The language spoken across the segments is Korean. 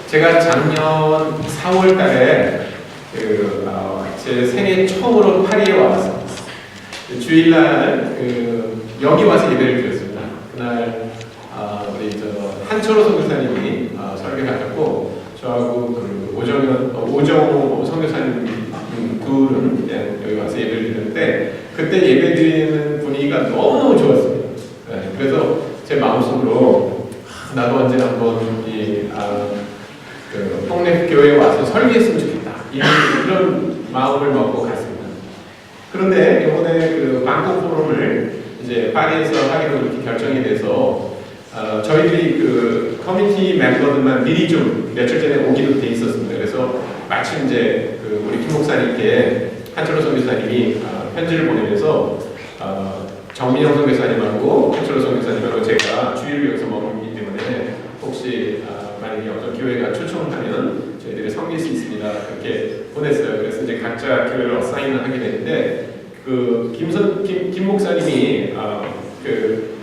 제가 작년 4월 달에 제 생애 처음으로 파리에 와봤습니다. 주일날 여기 와서 예배를 드렸습니다. 그날 우리 한철호 선교사님이 설교하셨고 저하고 오정호 선교사님 둘은 여기 와서 예배를 드렸는데 그때 예배 드리는 분위기가 너무너무 좋았습니다. 네, 그래서 제 마음속으로 나도 언제 한번 동네 교회에 와서 설교했으면 좋겠다 이런 마음을 먹고 갔습니다. 그런데 이번에 방콕 포럼을 이제 파리에서 하기로 이렇게 결정이 돼서 저희들이 커뮤니티 멤버들만 미리 좀 며칠 전에 오기로 돼 있었습니다. 그래서 마침 이제 우리 김 목사님께 한철호 선교사님이 편지를 보내면서 정민영 선교사님하고 한철호 선교사님하고 제가 주일을 여기서 머물기 때문에 혹시 만약에 어떤 교회가 초청하면 저희들이 섬길 수 있습니다. 그렇게 보냈어요. 그래서 이제 각자 교회를 어사인을 하게 됐는데 김 목사님이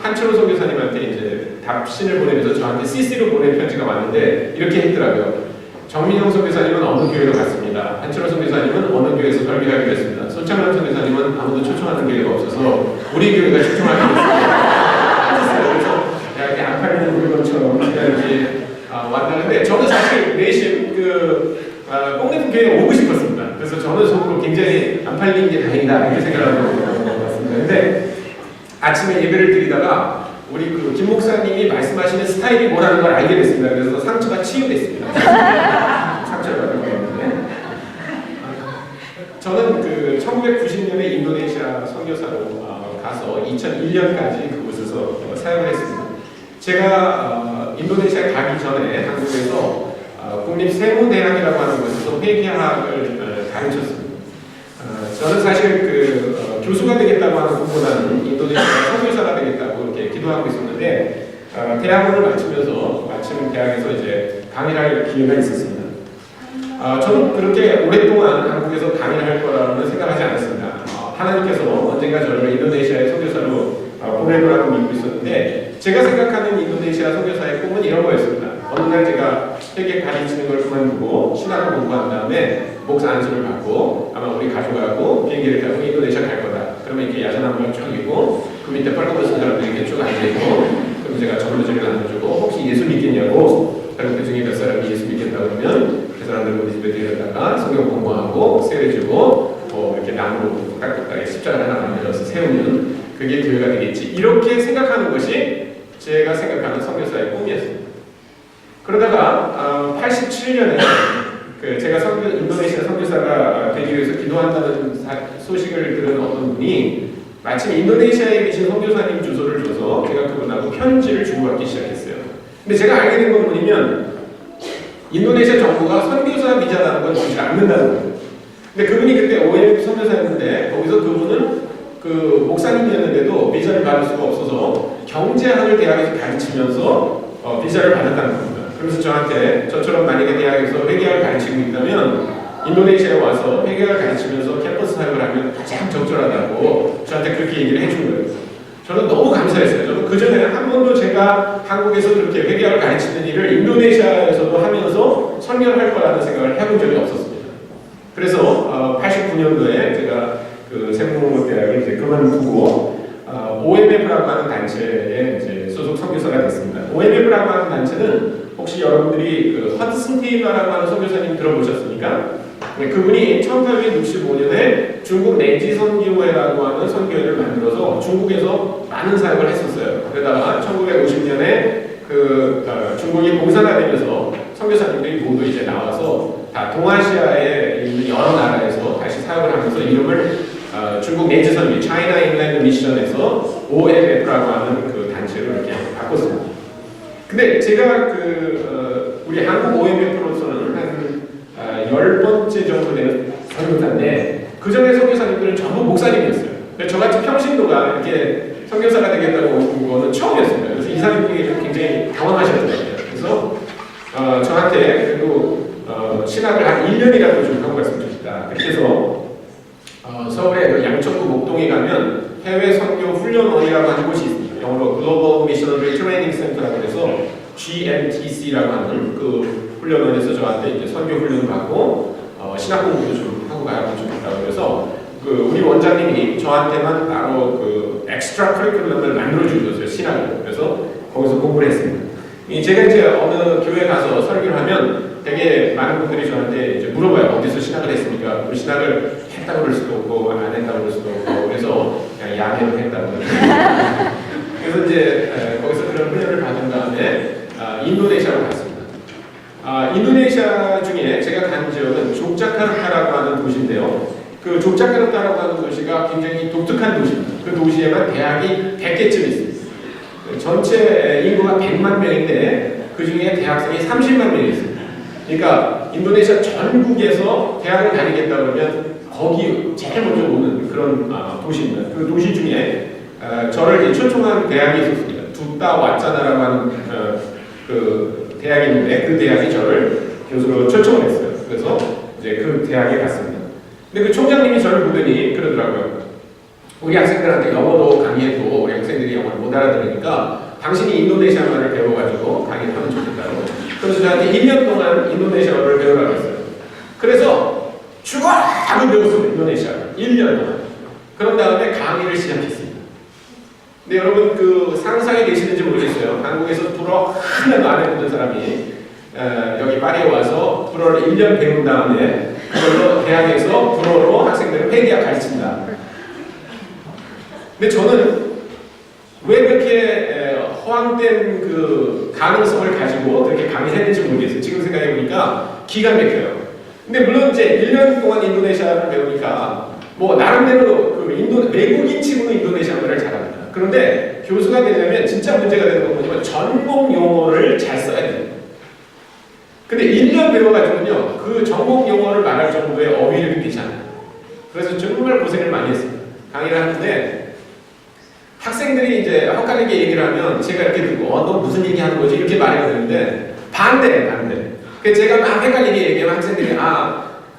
한철호 선교사님한테 이제 답신을 보내면서 저한테 CC로 보낸 편지가 왔는데 이렇게 했더라고요. 정민영 선교사님은 어느 교회로 갔습니다. 한철호 선교사님은 어느 교회에서 설교하기로 했습니다. 손창남 선교사님은 아무도 초청하는 교회가 없어서 우리 교회가 초청하기로 했습니다. 그래서 이렇게 안 팔리는 물건처럼 이렇게 왔다는데 저는 사실 내심 뽕네프 교회에 오고 싶었습니다. 그래서 저는 속으로 굉장히 안 팔린 게 다행이다 이렇게 생각하고 왔습니다. 근데 아침에 예배를 드리다가 우리 김 목사님이 말씀하시는 스타일이 뭐라는 걸 알게 됐습니다. 그래서 상처가 치유됐습니다. 상처를 받은 거였는데 저는 1990년에 인도네시아 선교사로 가서 2001년까지 그곳에서 사역을 했습니다. 제가 인도네시아에 가기 전에 한국에서 국립세무대학이라고 하는 곳에서 회계학을 가르쳤습니다. 저는 사실 교수가 되겠다고 하는 것보다는 인도네시아 선교사가 되겠다고 이렇게 기도하고 있었는데 대학원을 마치면서 마침 대학에서 이제 강의를 할 기회가 있었습니다. 저는 그렇게 오랫동안 한국에서 강의를 할 거라는 생각하지 않았습니다. 하나님께서 언젠가 저를 인도네시아의 선교사로 보내더라고 믿고 있었는데 제가 생각하는 인도네시아 선교사의 꿈은 이런 거였습니다. 어느 날 제가 회계 가르치는 걸 그만두고 신학을 공부한 다음에 목사 안수를 받고 아마 우리 가족하고 비행기를 타고 인도네시아 갈 거다. 그러면 이렇게 야자나무가 쫙 있고 그 밑에 빨간옷 쓴 사람들이 이렇게 쭉 앉아있고 그럼 제가 전도지를 나눠주고 혹시 예수 믿겠냐고 그럼 그 중에 몇 사람이 예수 믿겠다 그러면 그 사람들 우리 집에 데려다가 성경 공부하고 세례주고 이렇게 나무로 깍깍하게 십자가 하나 만들어서 세우면 그게 교회가 되겠지. 이렇게 생각하는 것이 제가 생각하는 선교사의 꿈이었습니다. 그러다가 87년에 제가 인도네시아 선교사가 되기 위해서 기도한다는 소식을 들은 어떤 분이 마침 인도네시아에 계신 선교사님 주소를 줘서 제가 그분하고 편지를 주고받기 시작했어요. 근데 제가 알게 된 건 뭐냐면 인도네시아 정부가 선교사 비자라는 건 주지 않는다는 거예요. 근데 그분이 그때 OM 선교사였는데 거기서 그분은 목사님이었는데도 비자를 받을 수가 없어서 경제학을 대학에서 가르치면서 비자를 받았다는 겁니다. 그래서 저한테 저처럼 만약에 대학에서 회계학을 가르치고 있다면 인도네시아에 와서 회계학을 가르치면서 캠퍼스 사역을 하면 가장 적절하다고 저한테 그렇게 얘기를 해준 거예요. 저는 너무 감사했어요. 저는 그전에 한 번도 제가 한국에서 그렇게 회계학을 가르치는 일을 인도네시아에서도 하면서 설명을 할 거라는 생각을 해본 적이 없었습니다. 그래서 89년도에 제가 세무대학을 이제 그만두고 OMF라고 하는 단체에 이제 소속 선교사가 됐습니다. OMF라고 하는 단체는 혹시 여러분들이 허드슨 테이버라고 하는 선교사님 들어보셨습니까? 네, 그분이 1865년에 중국 내지 선교회라고 하는 선교회를 만들어서 중국에서 많은 사역을 했었어요. 그러다가 1950년에 중국이 공산화 되면서 선교사님들이 모두 이제 나와서 다 동아시아에 있는 여러 나라에서 다시 사역을 하면서 이름을 중국 내지 선교 차이나 인랜드 미션에서 OMF라고 하는 단체로 이렇게 바꿨습니다. 근데 제가 우리 한국 OMF로서는 한 10번째 정도 되는 선교사인데 그 전에 선교사님들은 전부 목사님이었어요. 저같이 평신도가 이렇게 선교사가 되겠다고 온 거는 처음이었습니다. 그래서 이사님들이 굉장히 당황하셨거든요. 그래서 저한테 그래도 신학을 한 1년이라도 좀 하고 갔으면 좋겠다. 그래서 서울에 양천구 목동에 가면 해외 선교 훈련원이라고 하는 곳이 있습니다. 영어로 글로벌 미셔너리 트레이닝 센터라고 해서 GMTC라고 하는 훈련원에서 저한테 이제 선교 훈련 받고 신학 공부도 좀 하고 가면 좋겠다고 그래서 그 우리 원장님이 저한테만 따로 그 엑스트라 커리큘럼을 만들어 주셨어요. 신학을. 그래서 거기서 공부를 했습니다. 제가 이제 어느 교회 가서 설교를 하면 되게 많은 분들이 저한테 이제 물어봐요. 어디서 신학을 했습니까? 우리 신학을 했다고 그럴 수도 없고 안 했다고 그럴 수도 없고 그래서 그냥 야매로 했다고 그래서 이제 거기서 그런 훈련을 받은 다음에 인도네시아로 갔습니다. 인도네시아 중에 제가 간 지역은 족자카르타라고 하는 도시인데요. 그 족자카르타라고 하는 도시가 굉장히 독특한 도시입니다. 그 도시에만 대학이 100개쯤 있습니다. 전체 인구가 100만 명인데 그 중에 대학생이 30만 명이 있습니다. 그러니까 인도네시아 전국에서 대학을 다니겠다 그러면 거기 제일 먼저 오는 그런 도시입니다. 그 도시 중에 저를 초청한 대학이 있었습니다. 두따 왓자나라고 하는 그 대학이 있는데 그 대학이 저를 교수로 초청을 했어요. 그래서 이제 그 대학에 갔습니다. 근데 그 총장님이 저를 보더니 그러더라고요. 우리 학생들한테 영어도 강의해도 우리 학생들이 영어를 못 알아들으니까 당신이 인도네시아 말을 배워가지고 강의를 하면 좋겠다고. 그래서 저한테 1년 동안 인도네시아어를 배우라고 했어요. 그래서 죽어라고 배웠어요. 인도네시아를 1년 동안. 그런 다음에 강의를 시작했습니다. 근데 여러분 그 상상이 되시는지 모르겠어요. 한국에서 불어 하나도 안 해보는 사람이 여기 파리에 와서 불어를 1년 배운 다음에 그걸로 대학에서 불어로 학생들을 회계학 가르친다. 근데 저는 왜 그렇게 허황된 그 가능성을 가지고 그렇게 강의를 했는지 모르겠어요. 지금 생각해보니까 기가 막혀요. 근데 물론 이제 1년 동안 인도네시아를 배우니까 뭐 나름대로 그 외국인 치고는 인도네시아 말을 잘합니다. 그런데 교수가 되려면 진짜 문제가 되는 건 뭐냐면 전공 용어를 잘 써야 돼요. 근데 1년 배워가지고는요 그 전공 용어를 말할 정도의 어휘력이 되지 않아요. 그래서 정말 고생을 많이 했습니다. 강의를 하는데 학생들이 이제 헛갈리게 얘기를 하면 제가 이렇게 듣고 너 무슨 얘기하는 거지? 이렇게 말해야 되는데 반대. 그래서 제가 막 헷갈리게 얘기하면 학생들이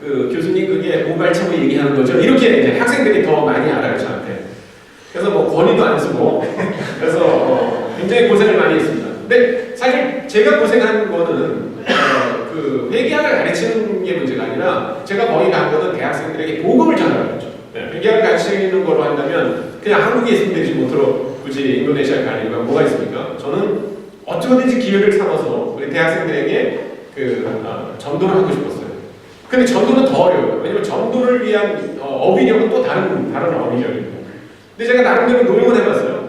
그 교수님 그게 모발차고 얘기하는 거죠? 이렇게 이제 학생들이 더 많이 알아요 저한테. 그래서 뭐 권위도 안 쓰고 그래서 굉장히 고생을 많이 했습니다. 근데 사실 제가 고생한 거는 그 회계학을 가르치는 게 문제가 아니라 제가 거기 간 거는 대학생들에게 복음을 전하는 거죠. 회계학을 가르치는 거로 한다면 그냥 한국에 있으면 되지 못하러 굳이 인도네시아에 갈 이유가 뭐가 있습니까? 저는 어쩌든지 기회를 삼아서 우리 대학생들에게 전도를 하고 싶었어요. 근데 전도는 더 어려워요. 왜냐면 전도를 위한 어휘력은 또 다른 어휘력입니다. 근데 제가 나름대로 노력을 해봤어요.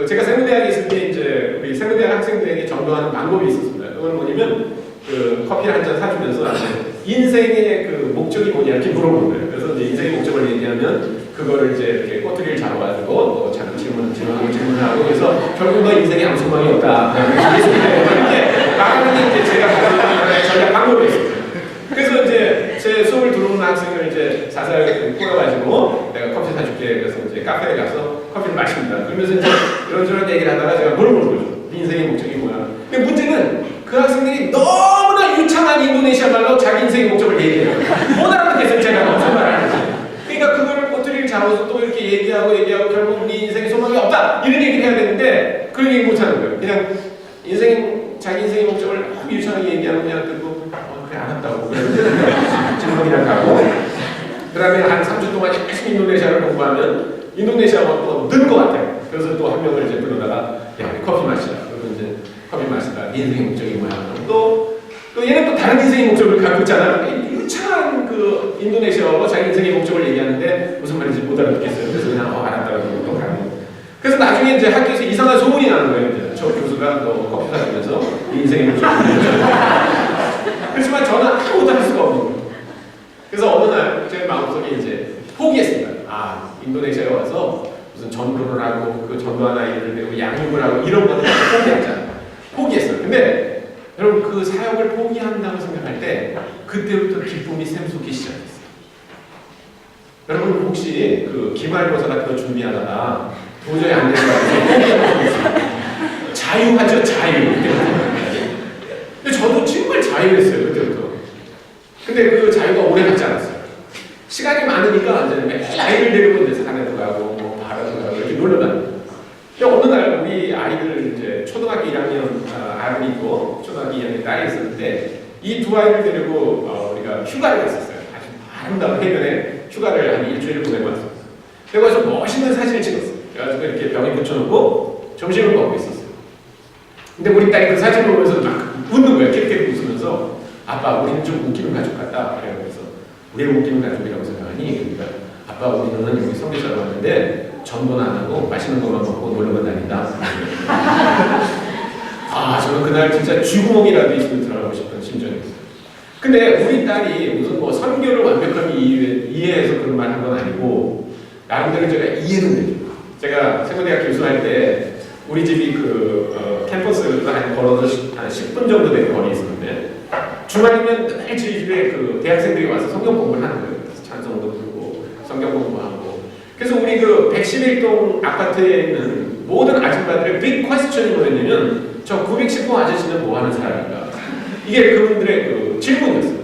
제가 세무대학에 있을 때 이제 우리 세무대학 학생들에게 전도하는 방법이 있었습니다. 그건 뭐냐면 커피 한 잔 사주면서 인생의 그 목적이 뭐냐 이렇게 물어보는 거예요. 그래서 이제 인생의 목적을 얘기하면 그거를 이제 이렇게 꼬투리를 잡아가지고 자꾸 질문하고 그래서 결국 너 인생에 아무 소망이 없다. 이렇게 말하는 게 이제 제가 가진 전략 방법이었어요. 그래서 이제 제 수업을 들어오는 학생을 이제 자세하게 꼬라가지고 내가 커피 사줄게. 그래서 이제 카페에 가서 커피를 마십니다. 그러면서 이제 이런저런 얘기를 하다가 제가 물어보는 거죠. 네 인생의 목적이 뭐야? 근데 문제는 그 학생들이 너무나 유창한 인도네시아 말로 자기 인생의 목적을 얘기해요. 못 알아듣겠어요. 제가 무슨 말을 하는지. 그러니까 그거를 꼬투리를 잡아서 또 이렇게 얘기하고 결국 네 인생에 소망이 없다 이런 얘기를 해야 되는데 그런 얘기 못 하는 거예요. 그냥 자기 인생의 목적을 너무 유창하게 얘기하면 그냥 듣고 그래 알았다고 질문이나 가고 그 다음에 한 3주 동안 계속 인도네시아를 공부하면 인도네시아가 또 는 것 같아요. 그래서 또 한 명을 이제 불러다가 야 우리 커피 마시자. 그러면 이제 커피 마시다. 네 인생의 목적이 뭐야? 또 얘는 또 다른 인생의 목적을 갖고 있잖아. 유창한 그 인도네시아어로 자기 인생의 목적을 얘기하는데 무슨 말인지 못 알아듣겠어요. 그래서 그냥 알았다고 또 가고. 그래서 나중에 이제 학교에서 이상한 소문이 나는 거예요. 이제 저 교수가 너 커피 사주면서 네 인생의 목적을 그렇지만 저는 아무것도 할 수가 없는 거예요. 그래서 어느 날 제 마음속에 이제 포기했습니다. 인도네시아에 와서 무슨 전도를 하고 그 전도한 아이를 데리고 양육을 하고 이런 거는 포기하자. 포기했어요. 근데 여러분 그 사역을 포기한다고 생각할 때 그때부터 기쁨이 샘솟기 시작했어요. 여러분 혹시 그 기말고사 같은 거 준비하다가 도저히 안 되는 거 같아서 자유하죠, 자유. 근데 저도 정말 자유했어요 그때부터. 근데 그 자유가 오래 갔지 않았어요. 시간이 많으니까 이제 매일 아이를 데리고 이제 산에도 가고 뭐 바다도 가고 이렇게 놀러 다니고. 어느 날 우리 아이들 이제 초등학교 1학년 아들이 있고 초등학교 2학년 딸이 있었는데 이 두 아이를 데리고 우리가 휴가를 갔었어요. 아주 아름다운 해변에 휴가를 한 일주일 보내고 왔어요. 그래서 멋있는 사진을 찍었어요. 그래가지고 이렇게 벽에 붙여놓고 점심을 먹고 있었어요. 근데 우리 딸이 그 사진을 보면서 막 웃는 거예요. 깨끗하게 웃으면서 아빠 우리는 좀 웃기는 가족 같다. 그래서 왜 웃기는 가족이라고 생각하니? 그러니까 아빠 우리는 여기 성교사로 왔는데 전도는 안 하고 맛있는 것만 먹고 놀러만 다닌다. 아 저는 그날 진짜 쥐구멍이라도 있으면 들어가고 싶은 심정이었어요. 근데 우리 딸이 무슨 뭐 선교를 완벽하게 이해해서 그런 말 한 건 아니고 나름대로 제가 이해는 되죠. 제가 세고대학 교수할 때 우리 집이 캠퍼스에서 한 걸어서 한 10분 정도 되는 거리에 있었는데 주말이면 늘 저희 집에 그 대학생들이 와서 성경 공부를 하는 거예요. 그래서 찬송도 부르고 성경 공부하고. 그래서 우리 그 111동 아파트에 있는 모든 아줌마들의 빅 퀘스천이 뭐였냐면 저 910호 아저씨는 뭐 하는 사람인가? 이게 그분들의 그 질문이었어요.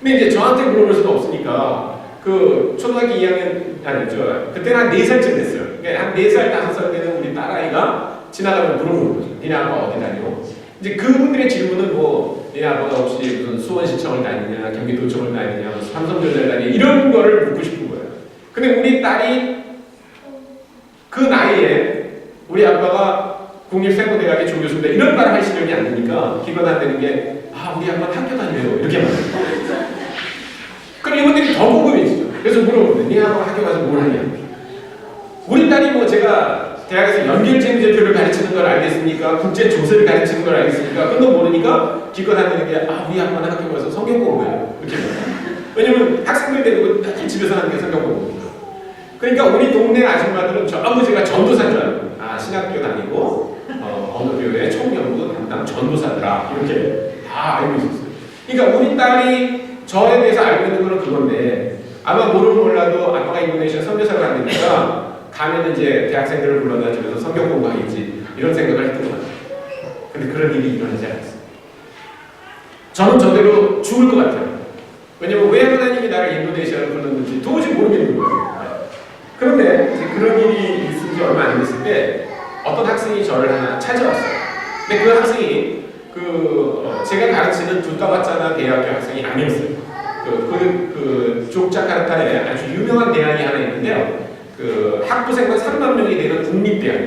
근데 이제 저한테 물어볼 수도 없으니까 그 초등학교 2학년 아니죠. 그때는 한 4살쯤 됐어요. 그러니까 한 4살, 5살 되는 우리 딸아이가 지나가면 물어보는 거죠. 니네 아빠 어디 다녀? 이제 그분들의 질문은 뭐 니네 아빠가 혹시 무슨 수원시청을 다니냐, 경기도청을 다니냐, 삼성전자를 다니냐 이런 거를 묻고 싶은 거예요. 근데 우리 딸이 그 나이에 우리 아빠가 국립세고대학의 조교수인데 이런 말을 할 시력이 안 되니까 기껏 안 되는 게 우리 아빠 학교 다녀요 이렇게 말해요. 그럼 이분들이 더 궁금해지죠. 그래서 물어보는데 네 아빠 학교 가서 뭘 하냐? 우리 딸이 뭐 제가 대학에서 연결재무제표를 가르치는 걸 알겠습니까? 국제조세를 가르치는 걸 알겠습니까? 그건 모르니까 기껏 안 되는 게 우리 아빠는 학교 가서 성경 공부해요 이렇게 말해요. 왜냐면 학생들 데리고 늘 집에서 하는 게 성경 공부거든요. 그러니까 우리 동네 아줌마들은 전부 제가 전도사인 줄 알고 신학교 다니고 어느 교회 총연구 담당 전도사더라 이렇게 다 알고 있었어요. 그러니까 우리 딸이 저에 대해서 알고 있는 거는 그건데 아마 모르면 몰라도 아빠가 인도네시아 선교사를 안 되니까 가면 이제 대학생들을 불러다 집에서 성경 공부하겠지 이런 생각을 했던 것 같아요. 근데 그런 일이 일어나지 않았어요. 저는 저대로 죽을 것 같아요. 왜냐면 왜 하나님이 나를 인도네시아로 불렀는지 도저히 모르겠는 거예요. 그런데 이제 그런 일이 있은 지 얼마 안 됐을 때 어떤 학생이 저를 하나 찾아왔어요. 근데 그 학생이 제가 가르치는 두타바짜나 대학교 학생이 아니었어요. 족자카르타에 아주 유명한 대학이 하나 있는데요. 학부생만 3만 명이 되는 국립대학.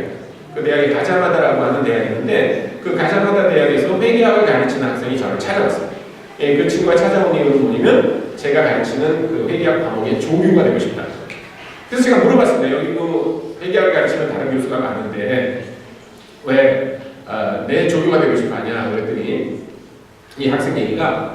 그 대학이 가자마다라고 하는 대학이 있는데 그 가자마다 대학에서 회계학을 가르치는 학생이 저를 찾아왔어요. 예, 그 친구가 찾아온 이유는 뭐냐면 제가 가르치는 그 회계학 과목의 조교가 되고 싶다. 그래서 제가 물어봤습니다. 여기 회계학을 가르치는 다른 교수가 많은데 왜 내 조교가 되고 싶어 하냐 그랬더니 이 학생 얘기가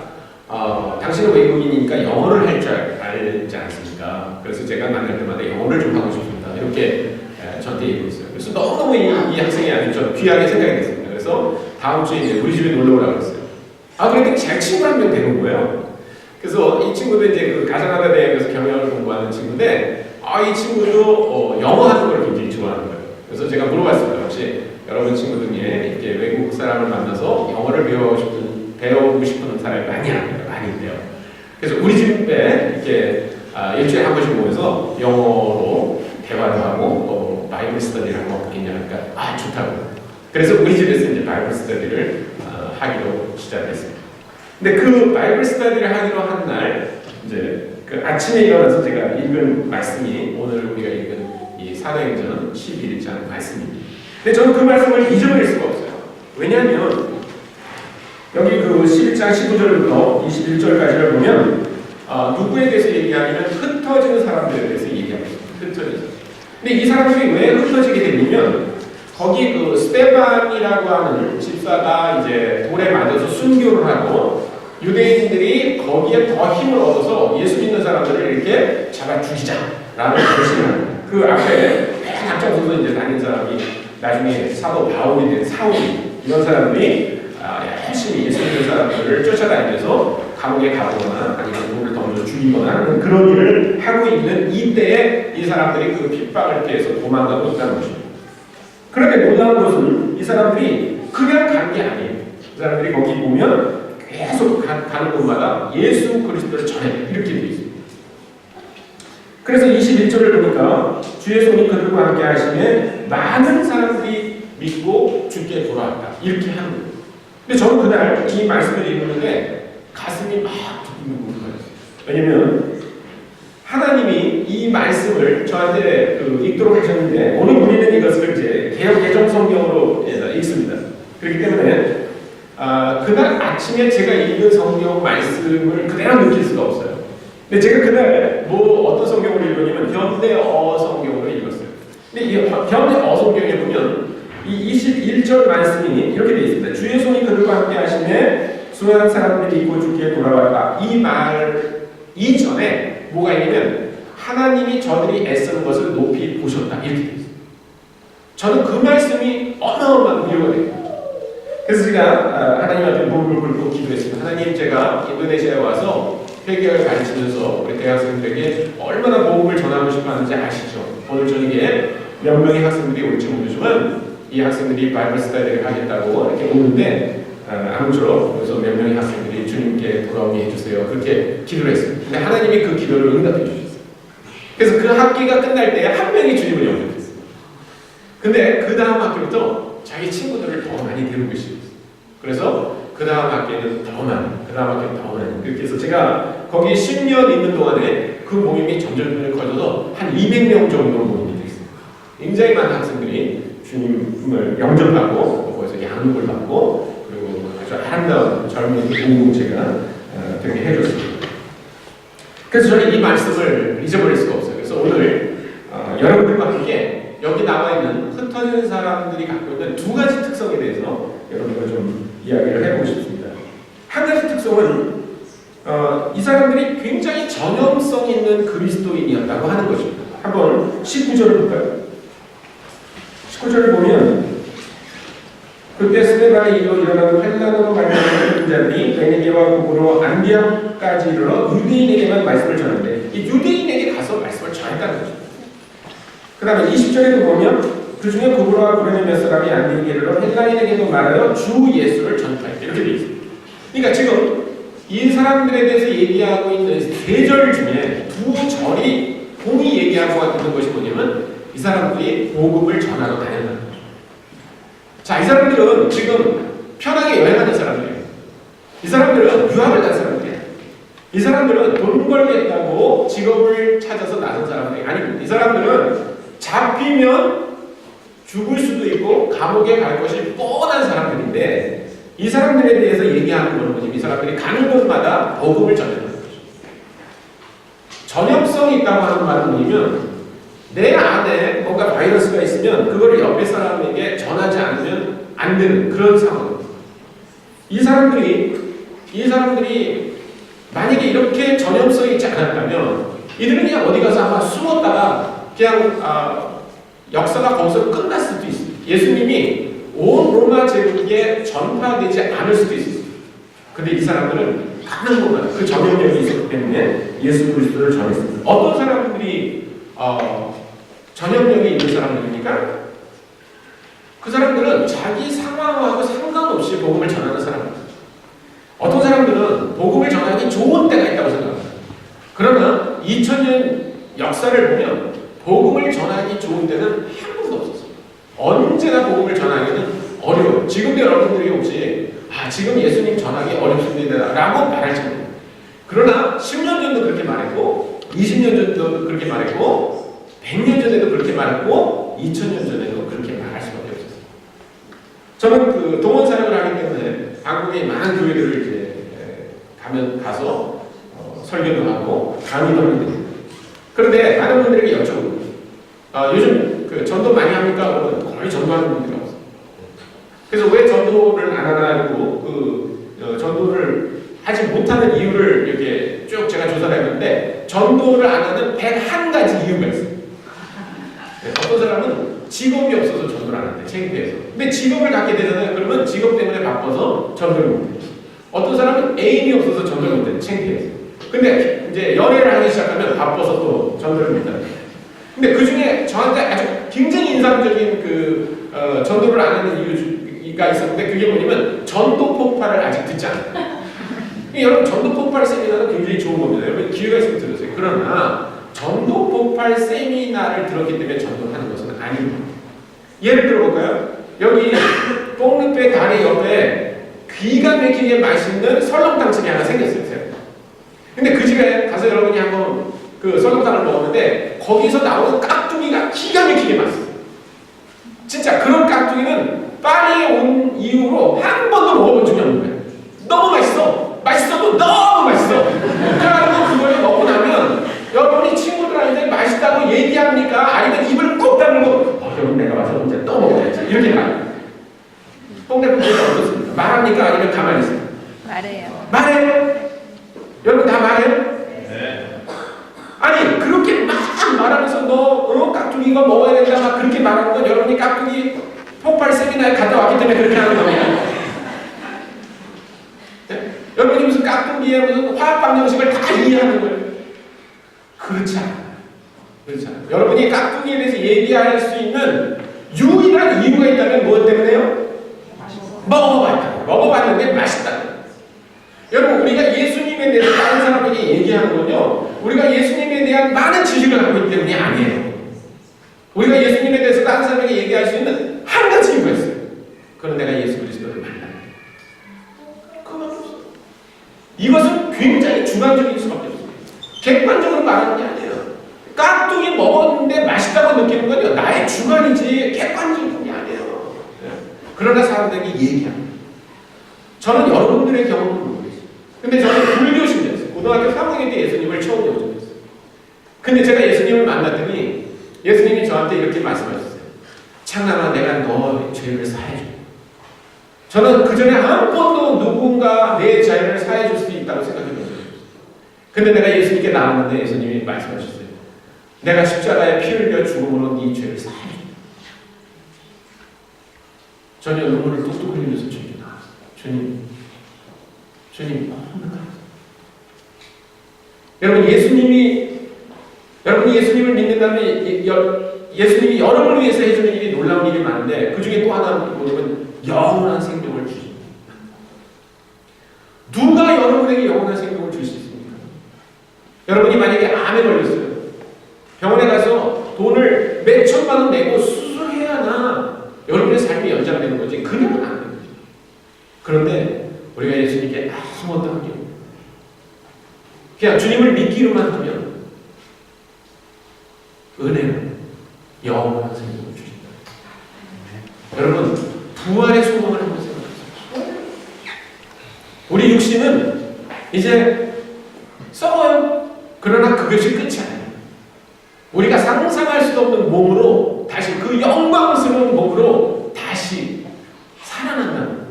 당신은 외국인이니까 영어를 할 줄 알지 않습니까? 그래서 제가 만날 때마다 영어를 좀 하고 싶습니다. 이렇게 저한테 얘기했어요. 그래서 너무 이 학생이 아주 좀 귀하게 생각이 됐습니다. 그래서 다음 주에 이제 우리 집에 놀러 오라고 했어요. 그랬더니 제 친구 한 명 되는 거예요. 그래서 이 친구도 이제 그 가자마다 대학에서 경영을 공부하는 친구인데 이 친구도 영어 하는 걸 굉장히 좋아하는 거예요. 그래서 제가 물어봤습니다. 혹시 여러분 친구 중에 이렇게 외국 사람을 만나서 영어를 배우고 싶은 사람이 많이 있대요. 그래서 우리 집에 이렇게 일주일에 한 번씩 모여서 영어로 대화도 하고 바이블 스터디를 하면 어떻겠냐 하니까 좋다고. 그래서 우리 집에서 이제 바이블 스터디를 하기로 시작했습니다. 근데 그 바이블 스터디를 하기로 한 날 이제 그 아침에 일어나서 제가 읽은 말씀이 오늘 우리가 읽은 이 사도행전 11장 말씀입니다. 근데 저는 그 말씀을 잊어버릴 수가 없어요. 왜냐하면 여기 그 11장 19절부터 21절까지를 보면 누구에 대해서 얘기하냐면 흩어지는 사람들에 대해서 얘기하고 있습니다. 흩어지는. 근데 이 사람들이 왜 흩어지게 됐냐면 거기 그 스테반이라고 하는 집사가 이제 돌에 맞아서 순교를 하고 유대인들이 거기에 더 힘을 얻어서 예수 믿는 사람들을 이렇게 잡아 죽이자라는 결심을 그 앞에 맨 앞장서서 이제 다닌 사람이 나중에 사도 바울이 된 사울이 이런 사람들이 열심히 예수 믿는 사람들을 쫓아다니면서 감옥에 가거나 아니면 돌을 던져 죽이거나 하는 그런 일을 하고 있는 이때에 이 사람들이 그 핍박을 피해서 도망가고 있다는 것입니다. 그런데 놀라운 것은 이 사람들이 그냥 간 게 아니에요. 이 사람들이 거기 보면 계속 가는 곳마다 예수 그리스도를 전해 이렇게 되어 있습니다. 그래서 21절을 보니까 주의 손이 그들과 함께 하시며 많은 사람들이 믿고 주께 돌아왔다. 이렇게 하는 거예요. 근데 저는 그날 이 말씀을 읽는데 가슴이 막 두근두근 거렸어요. 왜냐면 하나님이 이 말씀을 저한테 읽도록 하셨는데 오늘 우리는 이것을 이제 개역 개정 성경으로 읽습니다. 그렇기 때문에 그날 아침에 제가 읽은 성경 말씀을 그대로 느낄 수가 없어요. 근데 제가 그날 어떤 성경을 읽었냐면 현대어 성경으로 읽었어요. 근데 이 현대어 성경에 보면 이 21절 말씀이 이렇게 되어 있습니다. 주의 손이 그들과 함께 하시네 수많은 사람들이 믿고 죽기에 돌아왔다. 이 말 이전에 뭐가 있냐면 하나님이 저들이 애쓰는 것을 높이 보셨다 이렇게 되어 있습니다. 저는 그 말씀이 어마어마한 위로가 됩니다. 그래서 제가 하나님한테 무릎을 꿇고 기도했습니다. 하나님, 제가 인도네시아에 와서 회개를 가르치면서 우리 대학생들에게 얼마나 복음을 전하고 싶어 하는지 아시죠? 오늘 저녁에 몇 명의 학생들이 올지 모르지만 이 학생들이 바이블 스터디를 하겠다고 이렇게 오는데 아무쪼록 그래서 몇 명의 학생들이 주님께 돌아오게 해주세요. 그렇게 기도를 했습니다. 근데 하나님이 그 기도를 응답해 주셨어요. 그래서 그 학기가 끝날 때 한 명이 주님을 영접했어요. 근데 그 다음 학기부터 자기 친구들을 더 많이 데리고 있어요. 그래서 그 다음 학기에는 더 많이, 그 다음 학기에는 더 많이. 그렇게 해서 제가 거기 10년 있는 동안에 그 모임이 점점 커져서 한 200명 정도 모임이 됐습니다. 굉장히 많은 학생들이 주님을 영접하고 거기서 양육을 받고 그리고 아주 아름다운 젊은 공동체가 되게 해줬습니다. 그래서 저는 이 말씀을 잊어버릴 수가 없어요. 그래서 오늘 여러분들과 함께 여기 나와 있는 흩어진 사람들이 갖고 있는 두 가지 특성에 대해서 여러분과 좀 이야기를 해보고 싶습니다. 한 가지 특성은 이 사람들이 굉장히 전염성 있는 그리스도인이었다고 하는 것입니다. 한번 19절을 볼까요? 19절을 보면 그때 스데반에 일어나고 헬라어로 말하는 인자들이 베네게와 고구로 안디옥까지 이르러 유대인에게만 말씀을 전하는데 이 유대인에게 가서 말씀을 전했다는 거죠. 그 다음에 20절에도 보면 그 중에 고구로와 고레네 몇 사람이 안디옥에 이르러 헬라인에게도 말하여 주 예수를 전파했다 이렇게 되어 있습니다. 그러니까 지금 이 사람들에 대해서 얘기하고 있는 세 절 중에 두 절이 공이 얘기하고 있는 것이 뭐냐면 이 사람들이 복음을 전하러 다녔다는 거죠. 자, 이 사람들은 지금 편하게 여행하는 사람들이에요. 이 사람들은 유학을 간 사람들이에요. 이 사람들은 돈 벌겠다고 직업을 찾아서 나선 사람들이 아닙니다. 이 사람들은 잡히면 죽을 수도 있고 감옥에 갈 것이 뻔한 사람들인데 이 사람들에 대해서 얘기하는 것은 뭐지? 이 사람들이 가는 곳마다 복음을 전한다는 거죠. 전염성이 있다고 하는 말은 뭐냐면 내 안에 뭔가 바이러스가 있으면 그거를 옆에 사람에게 전하지 않으면 안 되는 그런 상황입니다. 이 사람들이 만약에 이렇게 전염성이 있지 않았다면 이들은 그냥 어디 가서 아마 숨었다가 그냥 역사가 거기서 끝났을 수도 있습니다. 예수님이 온 로마 제국에 전파되지 않을 수도 있습니다. 근데 이 사람들은 가는 곳마다 그 전염력이 있었기 때문에 예수 그리스도를 전했습니다. 어떤 사람들이 전염력이 있는 사람들입니까? 그 사람들은 자기 상황하고 상관없이 복음을 전하는 사람입니다. 어떤 사람들은 복음을 전하기 좋은 때가 있다고 생각합니다. 그러나 2000년 역사를 보면 복음을 전하기 좋은 때는 한 번도 없었어요. 언제나 복음을 전하기는 어려워요. 지금도 여러분들이 혹시 지금 예수님 전하기 어렵습니다 라고 말할지 모릅니다. 그러나 10년 전도 그렇게 말했고 20년 전도 그렇게 말했고 100년 전에도 그렇게 말했고 2000년 전에도 그렇게 말할 수밖에 없었어요. 저는 그 동원 사역을 하기 때문에 한국의 많은 교회들을 이제 가서 설교도 하고 강의도 합니다. 그런데 많은 분들에게 여쭤보고 요즘 그 전도 많이 합니까? 그러면 거의 전도하는 분들이 없어요. 그래서 왜 전도를 안 하나 하고 전도를 하지 못하는 이유를 이렇게 쭉 제가 조사를 했는데 전도를 안 하는 101가지 이유가 있어요. 어떤 사람은 직업이 없어서 전도를 안 한대, 창피해서. 근데 직업을 갖게 되잖아요. 그러면 직업 때문에 바빠서 전도를 못 해요. 어떤 사람은 애인이 없어서 전도를 못 해요, 창피해서. 근데 이제 연애를 하기 시작하면 바빠서 또 전도를 못 해요. 근데 그 중에 저한테 아주 굉장히 인상적인 전도를 안 하는 이유가 있었는데 그게 뭐냐면 전도 폭발을 아직 듣지 않아요. 여러분 전도 폭발 세미나는 굉장히 좋은 겁니다. 여러분 기회가 있으면 들으세요. 그러나 전도 폭발 세미나를 들었기 때문에 전도하는 것은 아닙니다. 예를 들어볼까요? 여기 뽕르페 다리 옆에 되게 맛있는 설렁탕집이 하나 생겼어요. 근데 그 집에 가서 여러분이 한번 그 설렁탕을 먹었는데 거기서 나오는 깍두기가 기가 막히게 맛있어요. 진짜 그런 깍두기는 파리에 온 이후로 한 번도 먹어본 적이 없는 거예요. 너무 맛있어. 맛있어도 너무 맛있어. 그래가지고 그걸 먹고 나면 여러분이 친구들한테 맛있다고 얘기합니까? 아니면 입을 꼭 다물고 여러분 내가 와서 언제 또 먹어야지 이렇게 말해요. 뽕대포 어떻습니까? 말합니까? 아니면 가만히 있어요? 말해요. 말해요? 여러분 다 말해요? 네. 아니 그렇게 막 말하면서 너 깍두기 이거 먹어야 된다 막 그렇게 말하는 건 여러분이 깍두기 폭발 세미나에 갔다 왔기 때문에 그렇게 하는 겁니다. 네? 여러분이 무슨 깍두기에 무슨 화학 방정식을 다 이해하는 거예요? 그렇지 않아요. 그렇지 않아요. 여러분이 깍두기에 대해서 얘기할 수 있는 유일한 이유가 있다면 무엇 때문에요? 먹어봤다. 먹어봤는데 맛있다. 여러분 우리가 예수님에 대해서 다른 사람에게 얘기하는 건요, 우리가 예수님에 대한 많은 지식을 갖고 있기 때문이 아니에요. 우리가 예수님에 대해서 다른 사람에게 얘기할 수 있는 한 가지 이유가 있어요. 그건 내가 예수 그리스도를 만나. 그것만 없어요. 이것은 굉장히 주관적일 수밖에 없어요. 객관적으로 말하는 게 아니에요. 깍두기 먹었는데 맛있다고 느끼는 건요, 나의 주관이지 객관적인 게 아니에요. 그러나 사람들에게 얘기합니다. 저는 여러분들의 경험을 모르겠어요. 근데 저는 불교 신자였어요. 고등학교 3학년 때 예수님을 처음 영접했어요. 근데 제가 예수님을 만났더니 예수님이 저한테 이렇게 말씀하셨어요. 창남아, 내가 너 죄를 사해줘. 저는 그 전에 한 번도 누군가 내 죄를 사해줄 수 있다고 생각해본 적이 없어요. 근데 내가 예수님께 나왔는데 예수님이 말씀하셨어요. 내가 십자가에 피 흘려 죽음으로 네 죄를 사해줘. 전혀 눈물을 뚝뚝 흘리면서 주님께 나왔어요. 주님 너무 감사합니다. 여러분이 예수님을 믿는다면 예수님이 여러분을 위해서 해주는 일이 놀라운 일이 많은데 그 중에 또 하나는 뭐냐면 영원한 생명을 주십니다. 누가 여러분에게 영원한 생명을 줄 수 있습니까? 여러분이 만약에 암에 걸렸어요. 병원에 가서 돈을 몇 천만 원 내고 수술해야 하나 여러분의 삶이 연장되는 거지 그냥은 안 되는 거죠. 그런데 우리가 예수님께 아무것도 한 게 없어요. 그냥 주님을 믿기로만 하면 은혜는 영원한 생명을 주신다. 여러분 부활의 소망을 한번 생각해보세요. 우리 육신은 이제 썩어요. 그러나 그것이 끝이 아니에요. 우리가 상상할 수도 없는 몸으로 다시 그 영광스러운 몸으로 다시 살아난다는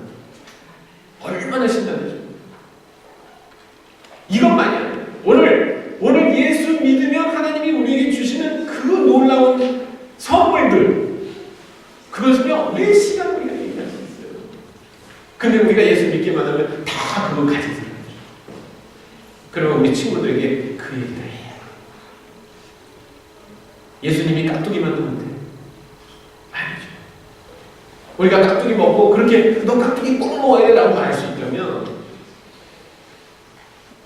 얼마나 신나죠. 이것만이 아니에요. 오늘 예수 믿으면 하나님이 우리에게 주시는 그 놀라운 선물들, 그것은요 몇 시간 우리가 얘기할 수 있어요. 근데 우리가 예수 믿기만 하면 다 그거 가진 사람이죠. 그러면 우리 친구들에게 그 얘기를 해요. 예수님이 깍두기만 하면 돼. 아니죠. 우리가 깍두기 먹고 그렇게 너 깍두기 꼭 먹어야 돼 라고 말할 수 있다면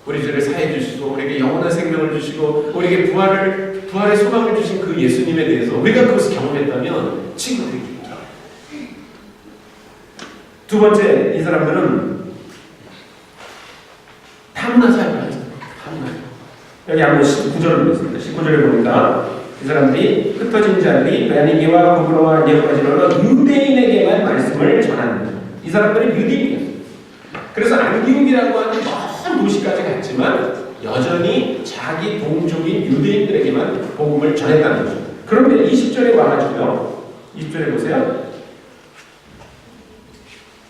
우리 죄를 사해 주시고 우리에게 영원한 생명을 주시고 우리에게 부활의 소망을 주신 그 예수님에 대해서 우리가 그것을 경험했다면 친구들에게 얘기해요. 두 번째, 이 사람들은 탐나 삶을 하죠. 탐나. 여기 한번 19절을 보겠습니다. 19절에 보니까 이 사람들이 흩어진 자들이 베니게와 고브로와 여기까지로 유대인에게만 말씀을 전합니다. 이 사람들은 유대인이었어요. 그래서 안디옥이라고 하는 먼 도시까지 갔지만 여전히 자기 동족인 유대인들에게만 복음을 전했다는 거죠. 그런데 20절에 와가지고요. 20절에 보세요.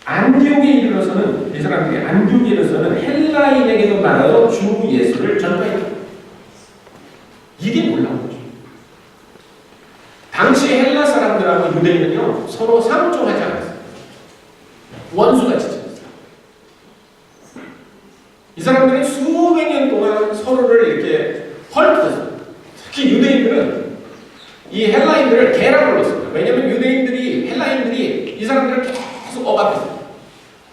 안디옥에 이르러서는 이 사람들이 안디옥에 이르러서는 헬라인에게도 말하여 주 예수를 전파했다. 이게 놀라운 거죠. 당시 헬라 사람들하고 유대인은요 서로 상종하지 않았어요. 원수같이 지냈어요. 이 사람들이 수백 년 동안 서로를 이렇게 헐뜯었어요. 특히 유대인들은 이 헬라인들을 개라고 불렀습니다. 왜냐하면 헬라인들이 이 사람들을 계속 억압했어요.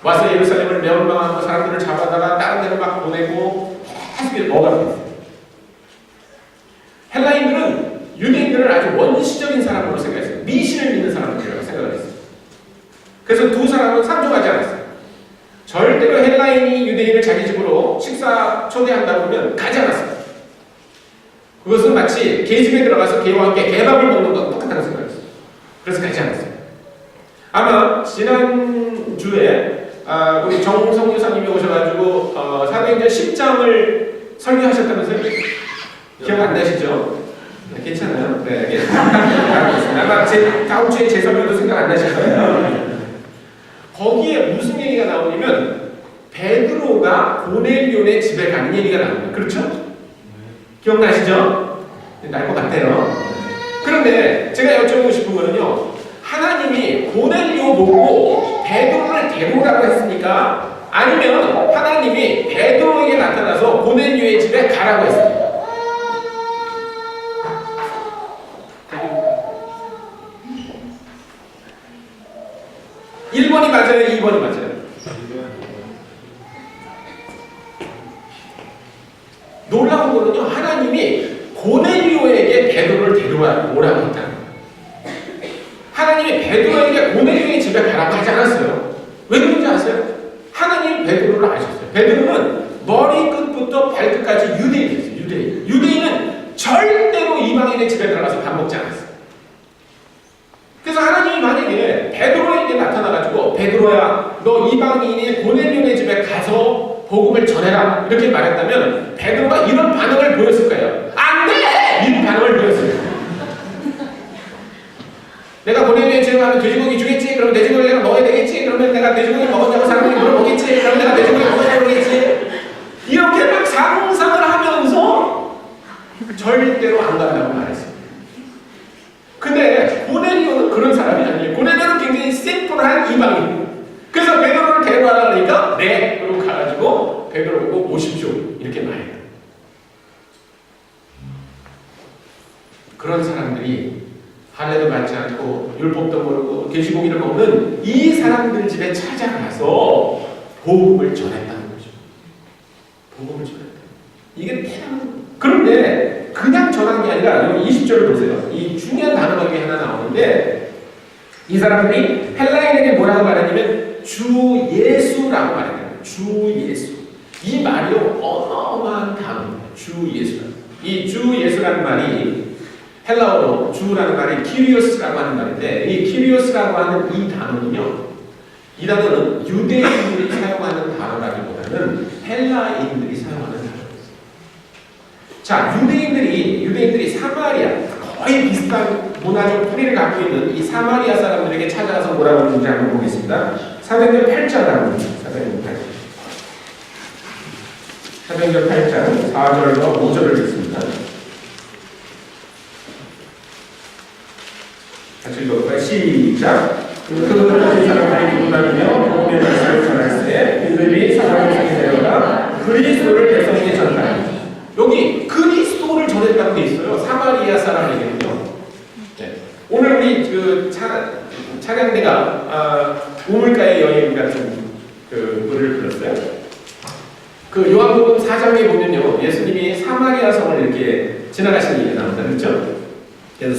와서 예루살렘을 멸망하고 사람들을 잡아다가 다른 데로 막 보내고 계속 억압했어요. 헬라인들은 유대인들을 아주 원시적인 사람으로 생각했어요. 미신을 믿는 사람들이라고 생각을 했어요. 그래서 두 사람은 상종하지 않았어요. 절대로 헬라인 자기 집으로 식사 초대한다고 하면 가지 않았어요. 그것은 마치 개집에 들어가서 개와 함께 개밥을 먹는 것과 똑같다고 생각했어요. 그래서 가지 않았어요. 아마 지난주에 우리 정성 교사님이 오셔가지고 사도행전 10장을 설교하셨다면서요? 기억 안 나시죠? 괜찮아요. 네, 아마 다음 주에 제 설교도 생각 안 나실 거예요. 거기에 무슨 얘기가 나오냐면 베드로가 고넬료네 집에 가는 얘기가 나옵니다. 그렇죠? 기억나시죠? 날 것 같아요. 그런데 제가 여쭤보고 싶은 거는요, 하나님이 고넬료 보고 베드로를 데려오라고 했습니까? 아니면 하나님이 베드로에게 나타나서 고넬료의 집에 가라고 했습니까? 1번이 맞아요? 2번이 맞아요? 놀라운 거는요, 하나님이 고넬료에게 베드로를 데려오라고 했다. 하나님이 베드로에게 고넬료의 집에 가라고 하지 않았어요. 왜 그런지 아세요? 하나님이 베드로를 아셨어요. 베드로는 머리 끝부터 발끝까지 유대인이었어요. 유대인은 절대로 이방인의 집에 들어가서 밥 먹지 않았어요. 그래서 하나님이 만약에 베드로에게 나타나가지고 베드로야, 너 이방인의 고넬료의 집에 가서 복음을 전해라 이렇게 말했다면 베드로가 이런 반응을 보였을 거예요. 안 돼! 이런 반응을 보였어요. 내가 고넬료의 집에 가면 돼지고기 주겠지? 그러면 돼지고기를 내가 먹어야 되겠지? 그러면 내가 돼지고기 먹었냐고 사람들이 물어보겠지? 그러면 내가 돼지고기 먹었냐고 그러겠지? 이렇게 막 상상을 하면서 절대로 안 간다고 말했어요. 근데 고넬료는 그런 사람이 아니에요. 고넬료는 굉장히 심플한 이방인. 그래서 베드로를 데려가라 그러니까 네! 그러고 가가지고 베드로 보고 오십시오 이렇게 말해요. 그런 사람들이 할례도 받지 않고 율법도 모르고 돼지고기를 먹는 이 사람들 집에 찾아가서 복음을 전했다는 거죠. 복음을 전했다. 이게 대단한 거예요. 그런데 그냥 전한 게 아니라 여기 20절을 보세요. 이 중요한 단어가 여기 하나 나오는데 이 사람들이 헬라인에게 뭐라고 말하냐면 주 예수라고 말해요. 주 예수. 이 말이요 어마어마한 단어입니다. 주 예수라는. 이 주 예수라는 말이 헬라어로 주라는 말이 키리오스라고 하는 말인데 이 키리오스라고 하는 이 단어는요, 이 단어는 유대인들이 사용하는 단어라기보다는 헬라인들이 사용하는 단어입니다. 자, 유대인들이 사마리아 거의 비슷한 문화적 뿌리를 갖고 있는 이 사마리아 사람들에게 찾아가서 뭐라고 하는지 한번 보겠습니다. 사도행전 8장이라고 합니다. 사도행전 8장 4절과 5절을 읽습니다. 같이 읽어볼까요? 시작! 그 사람들이 누구라며 복음의 말씀을 전할 때 그들이 사람을 데려가 그리스도를 백성에게 전하니. 여기 그리스도를 전했다고 돼 있어요. 사마리아 사람에게는요. 네. 오늘 우리 그 찬양대가 우물가의 여인 같은 그 노래를 불렀어요. 그 요한복음 4장에 보면요, 예수님이 사마리아 성을 이렇게 지나가시는 일이 나옵니다. 그렇죠? 그래서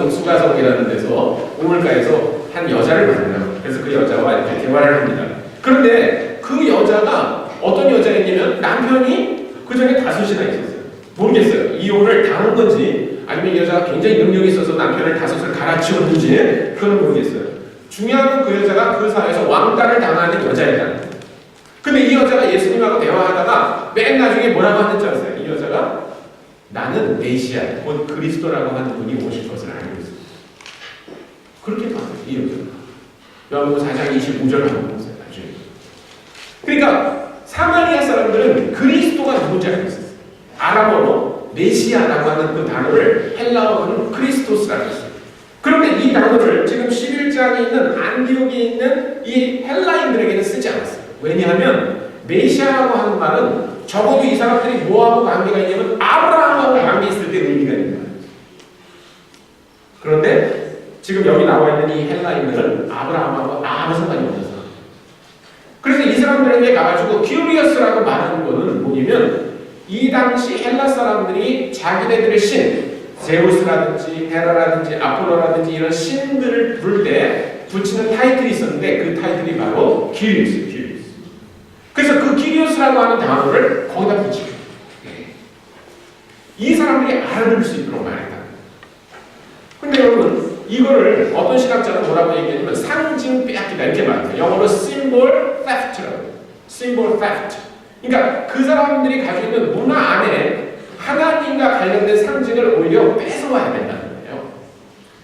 수가성이라는 데서 우물가에서 한 여자를 만나요. 그래서 그 여자와 이렇게 대화를 합니다. 그런데 그 여자가 어떤 여자였냐면 남편이 그 전에 5이나 있었어요. 모르겠어요. 이혼을 당한 건지 아니면 이 여자가 굉장히 능력이 있어서 남편을 5을 갈아치웠는지 그건 모르겠어요. 중요한 건 그 여자가 그 사회에서 왕따를 당하는 여자였다. 근데 이 여자가 예수님하고 대화하다가 맨 나중에 뭐라고 하는 줄 아세요? 이 여자가 나는 메시아, 곧 그리스도라고 하는 분이 오실 것을 알고 있습니다. 그렇게 봐요, 이 여자가. 요한복음 4장 25절을 한번 보세요. 나중에. 그러니까 사마리아 사람들은 그리스도가 누군지 알고 있었어요. 아람어로 메시아라고 하는 그 단어를 헬라어로는 크리스토스라고 했어요. 그런데 이 단어를 지금 11장에 있는 안디옥에 있는 이 헬라인들에게는 쓰지 않았어요. 왜냐하면 메시아라고 하는 말은 적어도 이 사람들이 뭐하고 관계가 있냐면 아브라함하고 관계 있을 때 의미가 있는 거예요. 그런데 지금 여기 나와 있는 이 헬라인들은 아브라함하고 아무 상관이 없는 사람. 그래서 이 사람들에게 가가지고 큐리어스라고 말하는 거는 뭐냐면 이 당시 헬라 사람들이 자기네들의 신, 제우스라든지 헤라라든지 아폴로라든지 이런 신들을 부를 때 붙이는 타이틀이 있었는데 그 타이틀이 바로 큐리오스. 그래서 그 큐리오스 세우스라고 하는 단어를 거기다 붙이고 이 사람들이 알아들을 수 있도록 말했다. 근데 여러분 이거를 어떤 시각자는 뭐라고 얘기하냐면 상징 빼앗기다 이렇게 말해요. 영어로 symbol theft라고. symbol theft. 그러니까 그 사람들이 가지고 있는 문화 안에 하나님과 관련된 상징을 오히려 뺏어와야 된다는 거예요.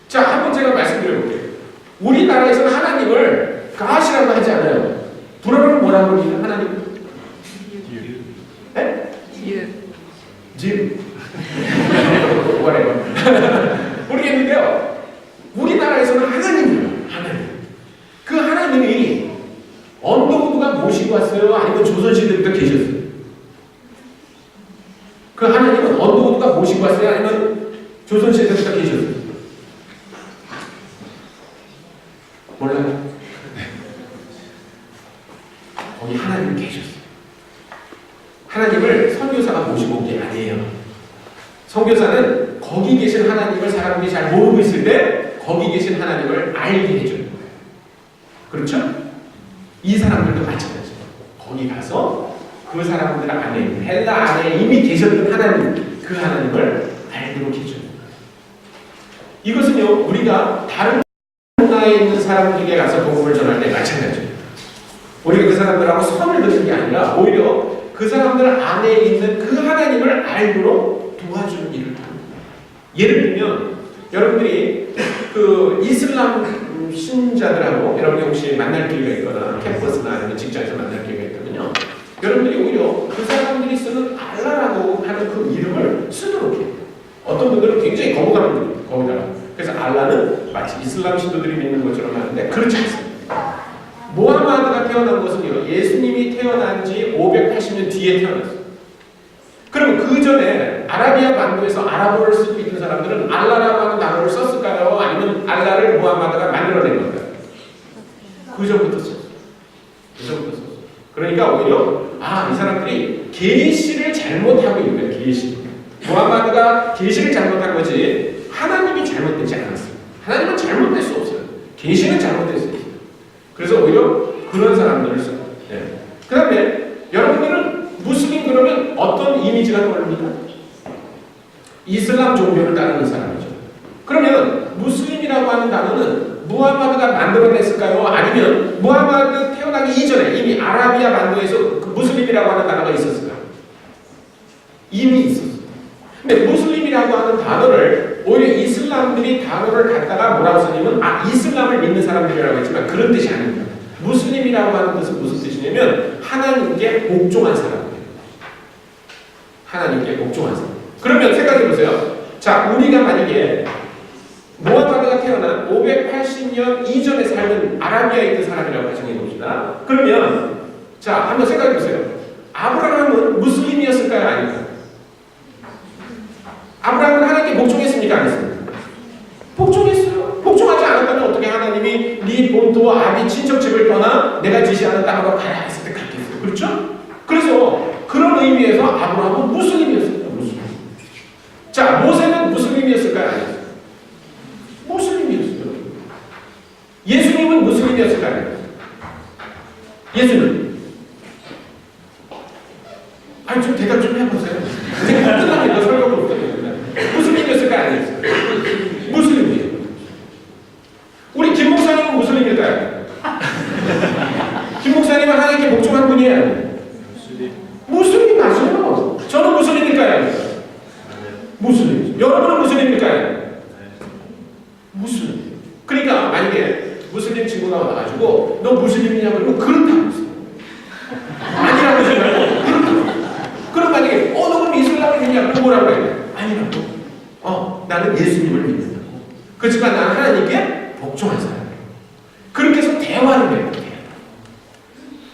자, 한번 제가 말씀드려볼게요. 우리나라에서는 하나님을 가시라고 하지 않아요. 불어는 뭐라고 부르는 하나님? 네? 집. 뭐래요? 모르겠는데요. 우리나라에서는 하나님이에요. 하나님. 그 하나님이 언더우드가 모시고 왔어요? 아니면 조선시대부터 계셨어요? 그 하나님은 언더우드가 모시고 왔어요? 아니면 조선시대부터 계셨어요? 몰라요? 거기 하나님 계셨어요. 하나님을 선교사가 모시고 온 게 아니에요. 선교사는 거기 계신 하나님을 사람들이 잘 모르고 있을 때 거기 계신 하나님을 알게 해줘요. 그렇죠? 이 사람들도 마찬가지예요. 거기 가서 그 사람들 안에 헬라 안에 이미 계셨던 하나님 그 하나님을 알도록 해줘요. 이것은요 우리가 다른 문화에 있는 사람들에게 가서 복음을 전할 때 마찬가지예요. 우리가 그 사람들하고 선을 긋는 게 아니라 오히려 그 사람들 안에 있는 그 하나님을 알도록 도와주는 일을 합니다. 예를 들면 여러분들이 그 이슬람 신자들하고 여러분이 혹시 만날 기회가 있거나 캠퍼스나 아니면 직장에서 만날 기회가 있거든요. 여러분들이 오히려 그 사람들이 쓰는 알라라고 하는 그 이름을 쓰도록 해요. 어떤 분들은 굉장히 거부감을 느껴요. 거기다가. 그래서 알라는 마치 이슬람 신도들이 믿는 것처럼 하는데 그렇지 않습니다. 모하마드가 태어난 것은요. 예수님이 태어난 지 580년 뒤에 태어났어요. 그럼 그 전에 아라비아 반도에서 아랍어를 쓰고 있는 사람들은 알라라고 하는 단어를 썼을까요? 아니면 알라를 모하마드가 만들어낸 걸까요? 그 전부터 썼어요. 그 전부터 썼어요. 그러니까 오히려 이 사람들이 계시를 잘못하고 있는 거예요. 계시. 모하마드가 계시를 잘못한 거지 하나님이 잘못되지 않았어요. 하나님은 잘못될 수 없어요. 계시는 잘못될 수 있어요. 그래서 오히려 그런 사람들을 써요. 네. 그 다음에 여러분들은 무슬림 그러면 어떤 이미지가 떠오릅니까? 이슬람 종교를 따르는 사람이죠. 그러면 무슬림이라고 하는 단어는 무함마드가 만들어냈을까요? 아니면 무함마드 태어나기 이전에 이미 아라비아 반도에서 그 무슬림이라고 하는 단어가 있었을까요? 이미 있었어요. 근데 무슬림이라고 하는 단어를 오히려 이슬람들이 단어를 갖다가 뭐라고 쓰냐면 이슬람을 믿는 사람들이라고 했지만 그런 뜻이 아닙니다. 무슬림이라고 하는 뜻은 무슨 뜻이냐면 하나님께 복종한 사람이에요. 하나님께 복종한 사람. 그러면 생각해 보세요. 자, 우리가 만약에 모하마드가 태어난 580년 이전에 살던 아라비아에 있던 사람이라고 가정해 봅시다. 그러면 자, 한번 생각해 보세요. 아브라함은 무슬림이었을까요? 아닐까요? 아브라함은 하나님께 복종했습니까? 안 했습니까? 복종했어요. 복종하지 않았다면 어떻게 하나님이 네 본토와 아비 친척집을 떠나 내가 지시하는 땅으로 가라 했을 때 갔겠어요. 그렇죠? 그래서 그런 의미에서 아브라함은 무슬림이었습니다. 무슬림. 자, 모세는 무슬림이었을까요? 아니었어요? 무슬림이었어요. 예수님은 무슬림이었을까요? 아니었어요? 예수는? 아니 좀 대답 좀 해보세요. 이제 끝납니다. 설교가 없거든요. 무슬림이었을까요? 아니었어요? 무슬림이에요. 우리 김 목사님은 무슬림일까요? 김 목사님은 하나님께 복종한 분이에요. 무슬림 맞아요. 저는 무슬림일까요? 무슬림. 여러분은 무슬림일까요? 무슬림. 그러니까 만약에 무슬림 친구가 와가지고 너 무슬림이냐고 그러면 그렇다고 했어요. 아니라고 생각하고 그렇다고. 그럼 만약에 너 그럼 이슬람을 믿냐? 그럼 뭐라고 해요? 아니라고. 나는 예수님을 믿는다고. 그렇지만 나는 하나님께 복종한 사람이에요. 그렇게 해서 대화를 해요.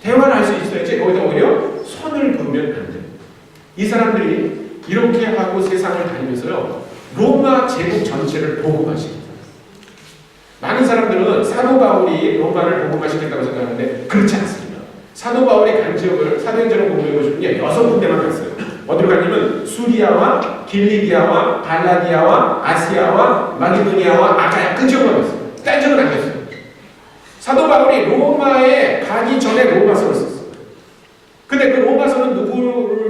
대화를 할 수 있어야지 거기다 오히려 선을 그으면 안 돼요. 이 사람들이 이렇게 하고 세상을 다니면서요. 로마 제국 전체를 복음화시킵니다. 많은 사람들은 사도 바울이 로마를 복음화시켰다고 생각하는데 그렇지 않습니다. 사도 바울이 간 지역을 사도행전을 공부해 보시면 6군데만 갔어요. 어디로 갔냐면 수리아와 길리기아와 갈라디아와 아시아와 마게도니아와 아카야 그 지역만 갔어요. 딴 지역은 안 갔어요. 사도 바울이 로마에 가기 전에 로마서를 썼어요. 근데 그 로마서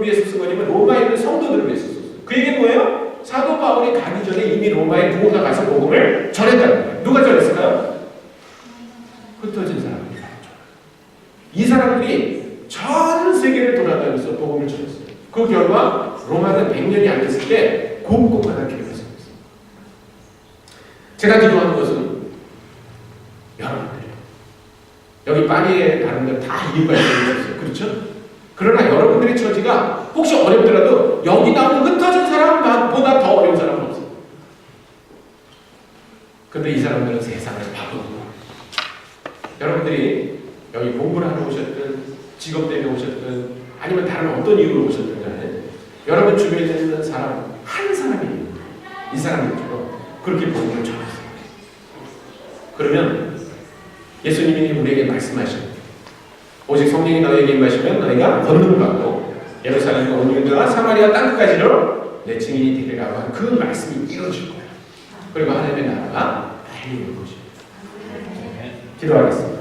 위해서 쓴 거냐면 로마에 있는 성도들을 위해서 썼어요. 그 얘기는 뭐예요? 사도 바울이 가기 전에 이미 로마에 누군가 가서 복음을 전했다는 거예요. 누가 전했을까요? 흩어진 사람들이. 이 사람들이 전 세계를 돌아다니면서 복음을 전했어요. 그 결과 로마는 100년이 안 됐을 때 곳곳마다 교회가 생겼어요. 제가 기도하는 것은 여러분들이에요. 여기 파리에 가는 건 다 이유가 있어요. 그렇죠? 그러나 여러분들의 처지가 혹시 어렵더라도 여기 나오는 흩어진 사람보다 더 어려운 사람은 없어요. 근데 이 사람들은 세상을 바꾸고 여러분들이 여기 공부를 하러 오셨든 직업 때문에 오셨든 아니면 다른 어떤 이유로 오셨든 간에 여러분 주변에 있는 사람 한 사람이 이 사람들처럼 그렇게 복음을 전했어요. 그러면 예수님이 우리에게 말씀하십니다. 오직 성령이 너에게 임하시면 너희가 권능을 받고 예루살렘과 온 유대와 사마리아 땅끝까지로 내 증인이 되리라고 한 그 말씀이 이루어질 거예요. 그리고 하나님의 나라가 빨리 올 것입니다. 기도하겠습니다.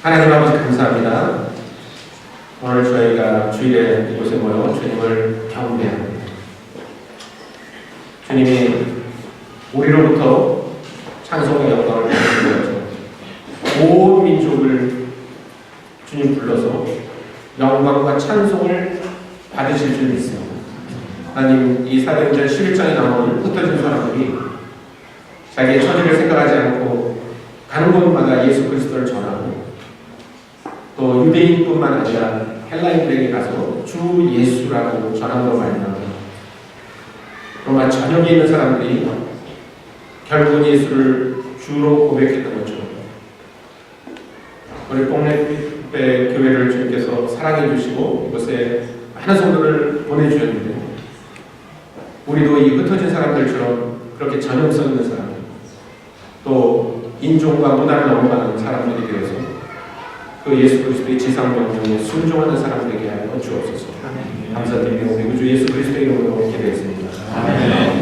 하나님 아버지 감사합니다. 오늘 저희가 주일에 이곳에 모여 주님을 경배합니다. 주님이 우리로부터 찬송의 영광을 받으신 거죠. 온 민족을 주님 불러서 영광과 찬송을 받으실 줄 믿습니다. 하나님, 이 사도행전 11장에 나오는 흩어진 사람들이 자기의 처지를 생각하지 않고 가는 곳마다 예수 그리스도를 전하고 또 유대인뿐만 아니라 헬라인들에게 가서 주 예수라고 전함으로 말미암아 로마 전역에 있는 사람들이 결국은 예수를 주로 고백했던 것처럼 우리 뽕레배 교회를 주님께서 사랑해 주시고 이곳에 많은 성도를 보내주셨는데 우리도 이 흩어진 사람들처럼 그렇게 전형성 있는 사람 또 인종과 문화를 넘어가는 사람들이 되어서 그 예수 그리스도의 지상 명령에 순종하는 사람들에게 하여 주옵소서. 감사드리며 우리 구주 예수 그리스도의 이름으로 기도했습니다. 아멘.